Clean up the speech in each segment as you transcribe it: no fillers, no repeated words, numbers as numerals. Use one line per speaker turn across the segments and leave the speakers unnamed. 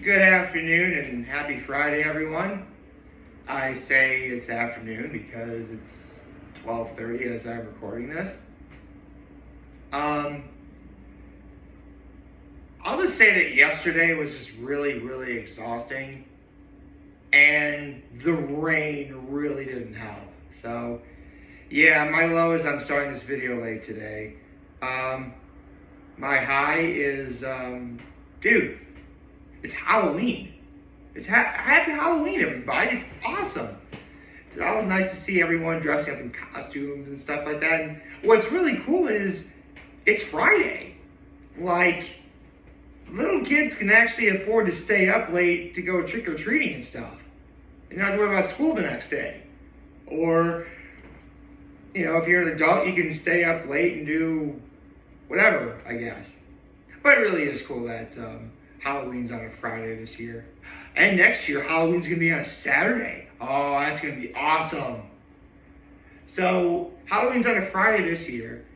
Good afternoon and happy Friday, everyone. I say it's afternoon because it's 12:30 as I'm recording this. I'll just say that yesterday was just really exhausting, and the rain really didn't help. So, yeah, my low is I'm starting this video late today. My high is, dude, it's Halloween. It's happy Halloween, everybody. It's awesome. It's always nice to see everyone dressing up in costumes and stuff like that. And what's really cool is it's Friday. Like, little kids can actually afford to stay up late to go trick-or-treating and stuff. And not have to worry about school the next day. Or, you know, if you're an adult, you can stay up late and do whatever, I guess. But it really is cool that Halloween's on a Friday this year. And next year, Halloween's going to be on a Saturday. Oh, that's going to be awesome. So, Halloween's on a Friday this year.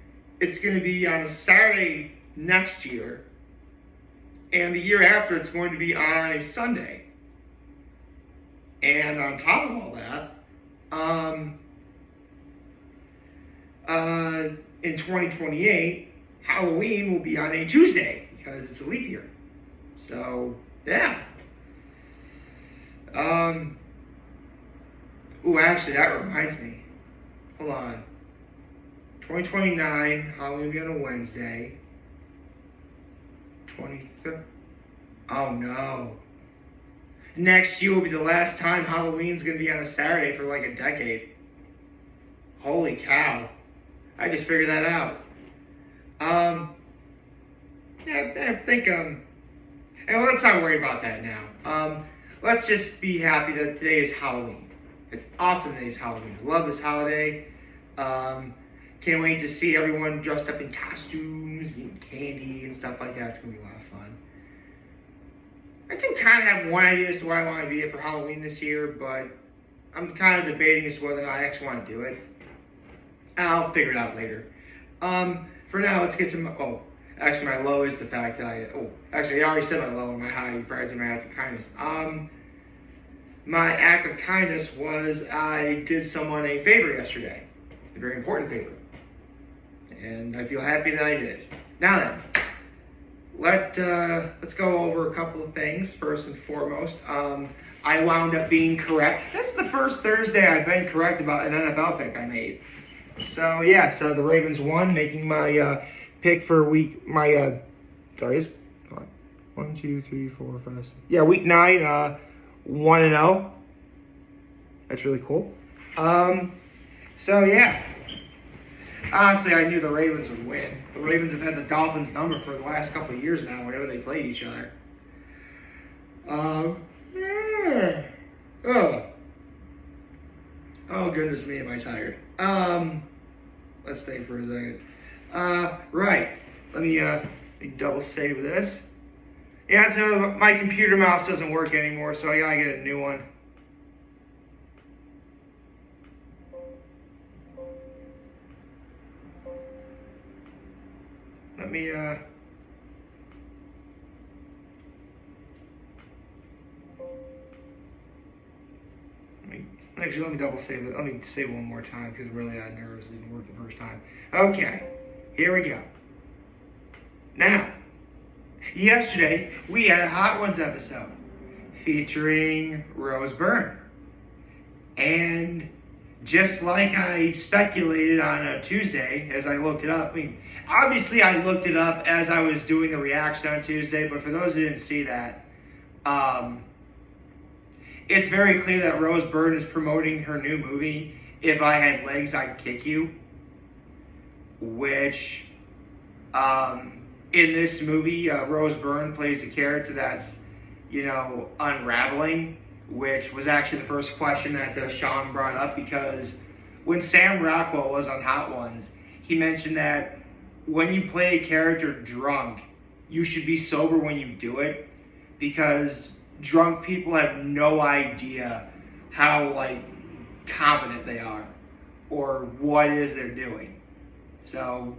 It's going to be on a Saturday next year. And the year after, it's going to be on a Sunday. And on top of all that, in 2028, Halloween will be on a Tuesday because it's a leap year. So, yeah. Actually, that reminds me. Hold on. 2029, Halloween will be on a Wednesday. 23rd. Oh, no. Next year will be the last time Halloween's going to be on a Saturday for like a decade. Holy cow. I just figured that out. Yeah, I think, and let's not worry about that now. Let's just be happy that today is Halloween. It's awesome that it's Halloween. I love this holiday. Can't wait to see everyone dressed up in costumes, eating candy and stuff like that. It's going to be a lot of fun. I do kind of have one idea as to what I want to be for Halloween this year, but I'm kind of debating as to whether or not I actually want to do it. I'll figure it out later. For now, let's get to my, actually my low is the fact that I already said my low and my high prior to my act of kindness. My act of kindness was I did someone a favor yesterday. A very important favor. And I feel happy that I did. Now then, let's go over a couple of things. First and foremost, I wound up being correct. That's the first Thursday I've been correct about an NFL pick I made. So yeah, so the Ravens won, making my pick for week 9, week 9, 1-0. That's really cool. So yeah. Honestly, I knew the Ravens would win. The Ravens have had the Dolphins number for the last couple of years now, whenever they played each other. Yeah. Oh goodness me, am I tired. Let's stay for a second. Right. Let me double save this. Yeah, so my computer mouse doesn't work anymore, so I gotta get a new one. Let me let me double save it. Let me save it one more time because I'm really nervous. It didn't work the first time. Okay, here we go. Now, yesterday we had a Hot Ones episode featuring Rose Byrne. And just like I speculated on a Tuesday as I looked it up, obviously I looked it up as I was doing the reaction on Tuesday, but for those who didn't see that, it's very clear that Rose Byrne is promoting her new movie, If I Had Legs, I'd Kick You, which, in this movie, Rose Byrne plays a character that's, unraveling, which was actually the first question that Sean brought up, because when Sam Rockwell was on Hot Ones, he mentioned that when you play a character drunk, you should be sober when you do it, because drunk people have no idea how, confident they are or what it is they're doing. So,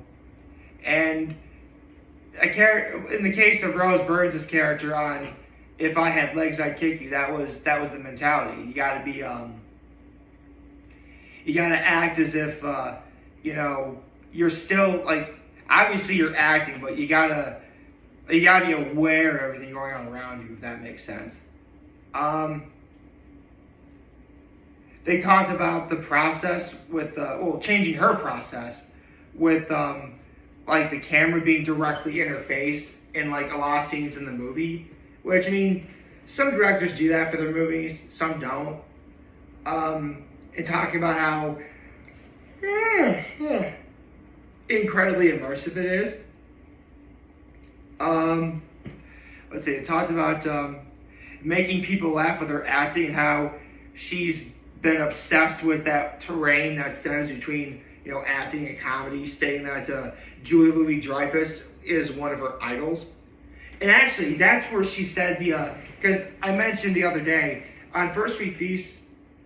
and in the case of Rose Byrne's character on if I had legs, I'd kick you. That was the mentality. You got to be you got to act as if you know, you're still like, obviously you're acting, but you gotta be aware of everything going on around you, if that makes sense. They talked about the process with changing her process with like the camera being directly in her face in like a lot of scenes in the movie, which, I mean, some directors do that for their movies, some don't. And talking about how incredibly immersive it is. Let's see, it talked about making people laugh with her acting and how she's been obsessed with that terrain that stands between, you know, acting and comedy, stating that Julia Louis-Dreyfus is one of her idols. And actually, that's where she said because I mentioned the other day, on First We Feast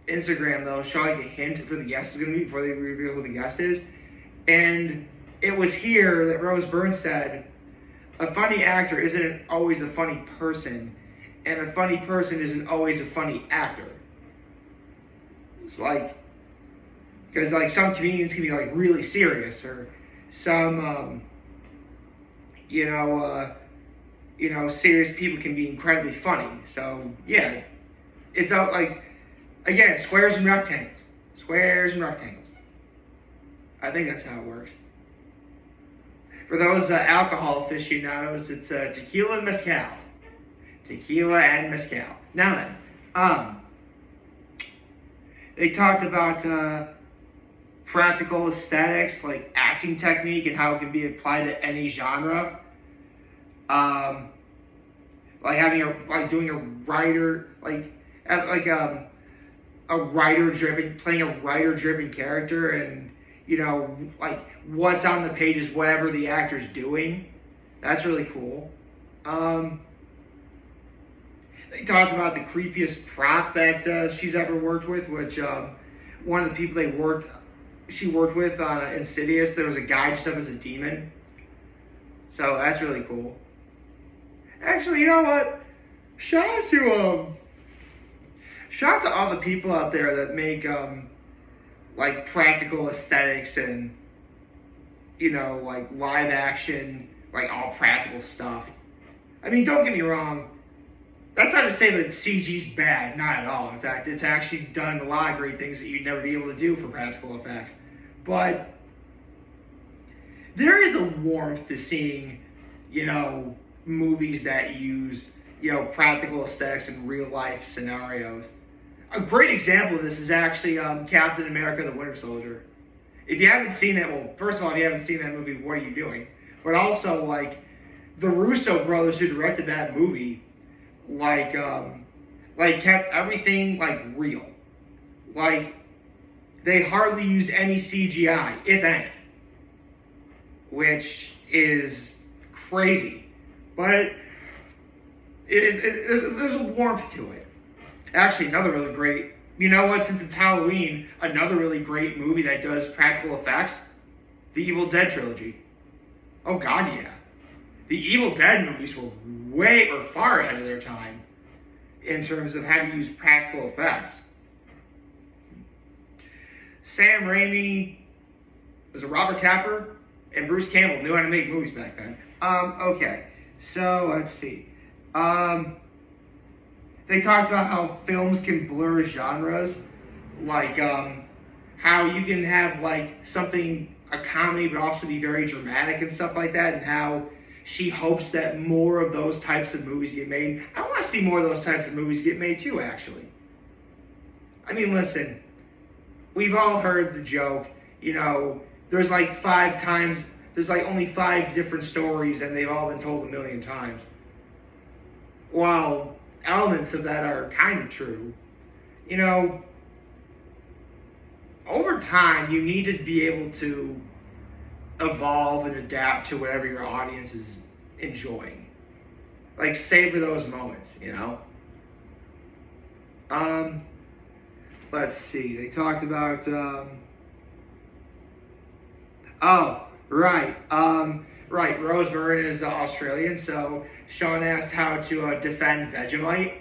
Instagram, they'll show like a hint for the guest is going to be before they reveal who the guest is. And it was here that Rose Byrne said, a funny actor isn't always a funny person, and a funny person isn't always a funny actor. It's like, because like some comedians can be like really serious, or some, serious people can be incredibly funny. So yeah, it's like, again, squares and rectangles. Squares and rectangles. I think that's how it works. For those alcohol aficionados, it's tequila and mezcal. Tequila and mezcal. Now then, they talked about practical aesthetics, like acting technique and how it can be applied to any genre. Like doing a writer, playing a writer-driven character, and, you know, like what's on the page is whatever the actor's doing. That's really cool. They talked about the creepiest prop that she's ever worked with, which one of the people she worked with on Insidious, there was a guy dressed up as a demon. So that's really cool. Actually, you know what? Shout out to all the people out there that make like practical aesthetics and, you know, like live action, like all practical stuff. I mean, don't get me wrong. That's not to say that CG's bad, not at all. In fact, it's actually done a lot of great things that you'd never be able to do for practical effects. But there is a warmth to seeing, you know, movies that use, you know, practical aesthetics in real life scenarios. A great example of this is actually Captain America: The Winter Soldier. If you haven't seen it, well, first of all, if you haven't seen that movie, what are you doing? But also, like, the Russo brothers who directed that movie, like kept everything like real. Like, they hardly use any CGI, if any, which is crazy. But there's a warmth to it. Actually, another really great, you know what, since it's Halloween, another really great movie that does practical effects, the Evil Dead trilogy. Oh God, yeah. The Evil Dead movies were far ahead of their time in terms of how to use practical effects. Sam Raimi, was it Robert Tapper, and Bruce Campbell knew how to make movies back then. Okay, so let's see. They talked about how films can blur genres, like how you can have like something, a comedy, but also be very dramatic and stuff like that, and how she hopes that more of those types of movies get made. I want to see more of those types of movies get made too, actually. I mean, listen, we've all heard the joke, you know, there's like only 5 different stories and they've all been told 1,000,000 times. While elements of that are kind of true, you know, over time you need to be able to evolve and adapt to whatever your audience is enjoying. Like, savor those moments, you know? Let's see, they talked about, Right, Rose Byrne is Australian, so Sean asked how to defend Vegemite.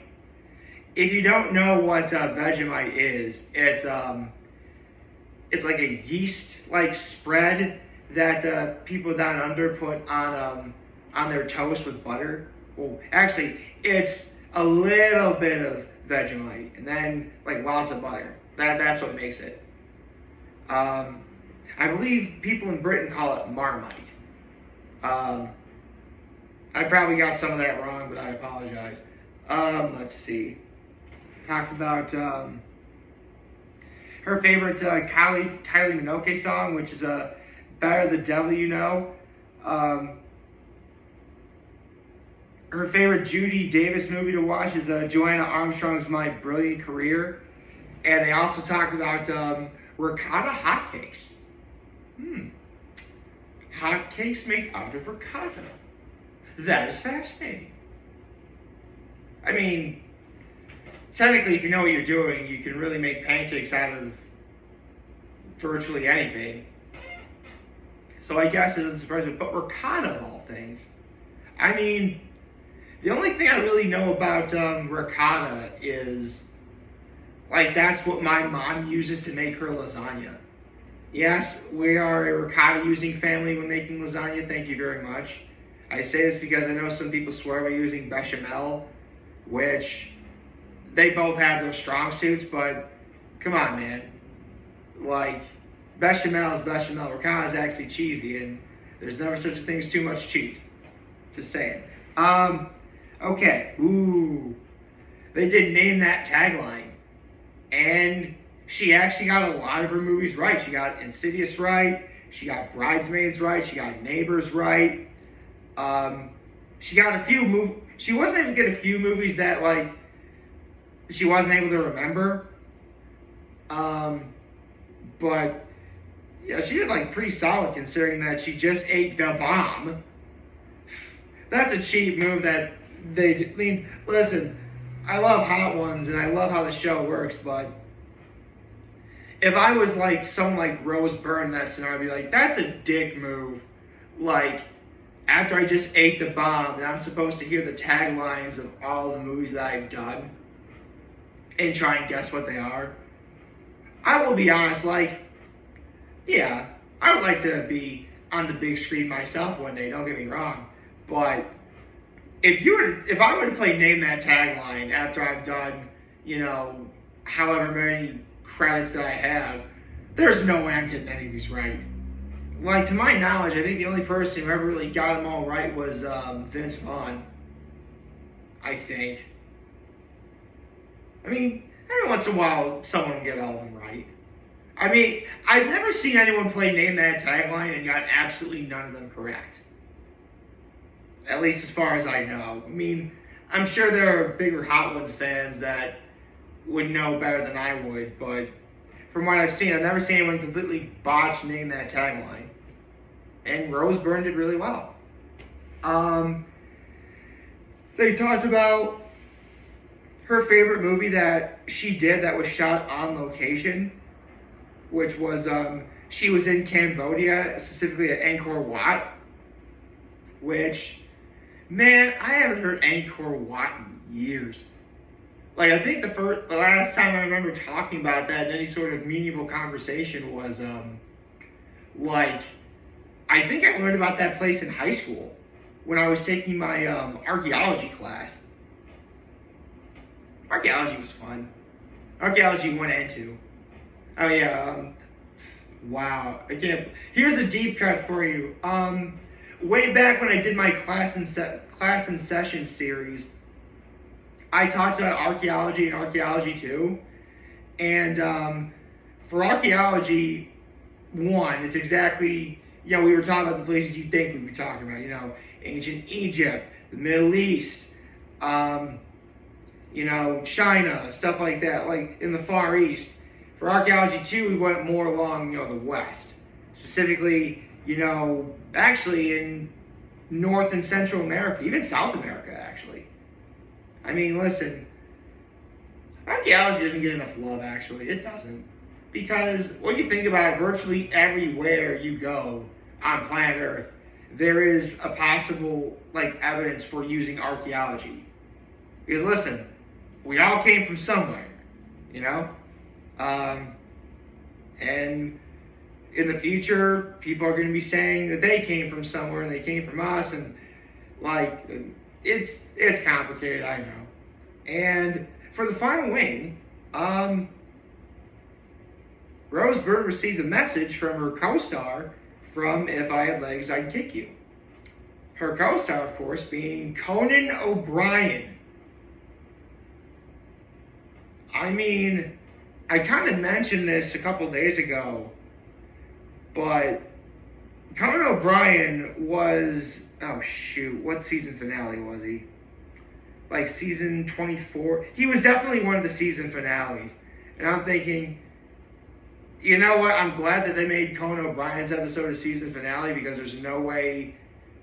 If you don't know what Vegemite is, it's like a yeast-like spread that people down under put on their toast with butter. Well, actually, it's a little bit of Vegemite and then like lots of butter. That's what makes it. I believe people in Britain call it Marmite. I probably got some of that wrong, but I apologize. Let's see. Talked about her favorite Kylie Minogue song, which is Better the Devil You Know. Her favorite Judy Davis movie to watch is Joanna Armstrong's My Brilliant Career. And they also talked about ricotta hotcakes. Hotcakes made out of ricotta. That is fascinating. I mean, technically, if you know what you're doing, you can really make pancakes out of virtually anything. So I guess it doesn't surprise me. But ricotta, of all things. I mean, the only thing I really know about ricotta is, like, that's what my mom uses to make her lasagna. Yes, we are a ricotta-using family when making lasagna. Thank you very much. I say this because I know some people swear by using bechamel, which they both have their strong suits, but come on, man. Like, bechamel is bechamel. Ricotta is actually cheesy, and there's never such a thing as too much cheese. Just saying. Okay. Ooh. They did name that tagline. And she actually got a lot of her movies right. She got Insidious right. She got Bridesmaids right. She got Neighbors right. She got a few She wasn't able to get a few movies that, like, she wasn't able to remember. But yeah, she did like pretty solid considering that she just ate the bomb. That's a cheap move that I mean, listen, I love Hot Ones and I love how the show works, but if I was like someone like Rose Byrne in that scenario, I'd be like, that's a dick move. Like, after I just ate the bomb and I'm supposed to hear the taglines of all the movies that I've done and try and guess what they are. I will be honest, like, yeah, I would like to be on the big screen myself one day, don't get me wrong. But if I were to play Name That Tagline after I've done, you know, however many credits that I have, there's no way I'm getting any of these right. Like, to my knowledge, I think the only person who ever really got them all right was Vince Vaughn. I think. I mean, every once in a while, someone will get all of them right. I mean, I've never seen anyone play Name That Tagline and got absolutely none of them correct. At least as far as I know. I mean, I'm sure there are bigger Hot Ones fans that would know better than I would, but from what I've seen, I've never seen anyone completely botch Name That Tagline. And Rose Byrne did really well. They talked about her favorite movie that she did that was shot on location, which was, she was in Cambodia, specifically at Angkor Wat, which, man, I haven't heard Angkor Wat in years. Like, I think the last time I remember talking about that in any sort of meaningful conversation was, like, I think I learned about that place in high school when I was taking my archaeology class. Archaeology was fun. Archaeology 1 and 2. Oh yeah, wow. I can't. Here's a deep cut for you. Way back when I did my class in session series, I talked about archaeology and archaeology 2. And for archaeology 1, it's exactly, you know, we were talking about the places you think we'd be talking about, you know, ancient Egypt, the Middle East, you know, China, stuff like that, like in the Far East. For archaeology 2, we went more along, you know, the West. Specifically, you know, actually in North and Central America, even South America, actually. I mean, listen, archaeology doesn't get enough love, actually. It doesn't. Because when you think about it, virtually everywhere you go on planet Earth, there is a possible like evidence for using archaeology. Because listen, we all came from somewhere, you know? And in the future, people are going to be saying that they came from somewhere and they came from us, and like it's complicated, I know. And for the final wing, Rose Byrne received a message from her co-star from If I Had Legs, I'd Kick You. Her co-star, of course, being Conan O'Brien. I mean, I kind of mentioned this a couple days ago, but Conan O'Brien was, oh shoot, what season finale was he? Like season 24? He was definitely one of the season finales. And I'm thinking, you know what? I'm glad that they made Conan O'Brien's episode a season finale, because there's no way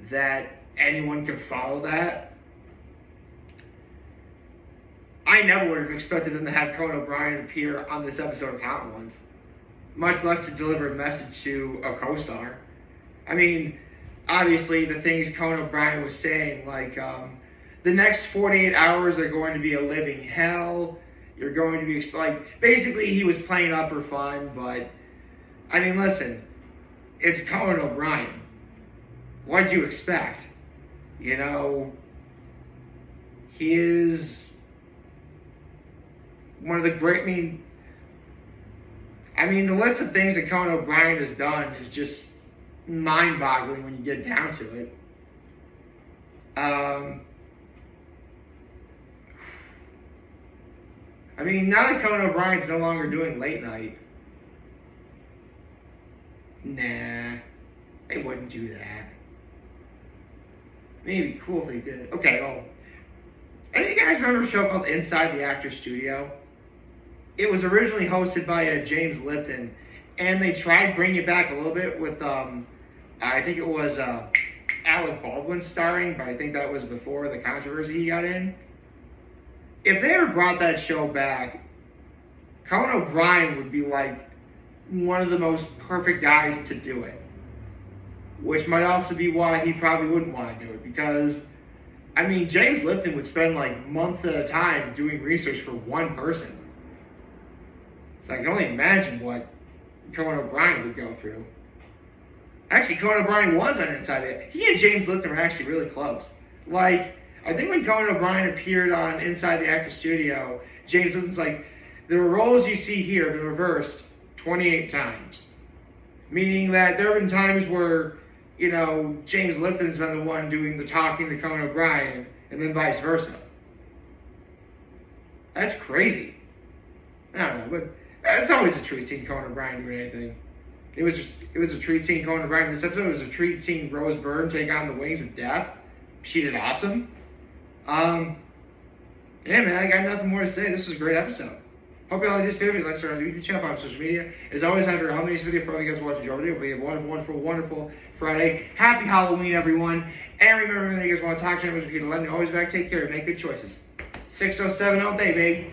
that anyone could follow that. I never would have expected them to have Conan O'Brien appear on this episode of Hot Ones, much less to deliver a message to a co-star. I mean, obviously the things Conan O'Brien was saying, like, the next 48 hours are going to be a living hell. You're going to be, like, basically he was playing up for fun, but, I mean, listen, it's Conan O'Brien. What'd you expect? You know, he is one of the great, I mean, the list of things that Conan O'Brien has done is just mind-boggling when you get down to it. I mean, now that Conan O'Brien's no longer doing late night, nah, they wouldn't do that. Maybe cool if they did. Okay, well, any of you guys remember a show called Inside the Actors Studio? It was originally hosted by James Lipton, and they tried bringing it back a little bit with, I think it was Alec Baldwin starring, but I think that was before the controversy he got in. If they ever brought that show back, Conan O'Brien would be like one of the most perfect guys to do it. Which might also be why he probably wouldn't want to do it, because, I mean, James Lipton would spend like months at a time doing research for one person. So I can only imagine what Conan O'Brien would go through. Actually, Conan O'Brien was on Inside It. He and James Lipton were actually really close. Like, I think when Conan O'Brien appeared on Inside the Actors Studio, James Lipton's like, the roles you see here have been reversed 28 times. Meaning that there have been times where, you know, James Lipton's been the one doing the talking to Conan O'Brien, and then vice versa. That's crazy. I don't know, but it's always a treat seeing Conan O'Brien do anything. It was a treat seeing Conan O'Brien in this episode. It was a treat seeing Rose Byrne take on the Wings of Death. She did awesome. Yeah, man, I got nothing more to say. This was a great episode. Hope you all like this video. Like, share on the YouTube channel, follow on social media. As always, I have your holidays video for all you guys watching Joe video. Hope you have a wonderful, wonderful, wonderful Friday. Happy Halloween, everyone. And remember, when you guys want to talk to me, let me always back. Take care and make good choices. 607 all day, baby.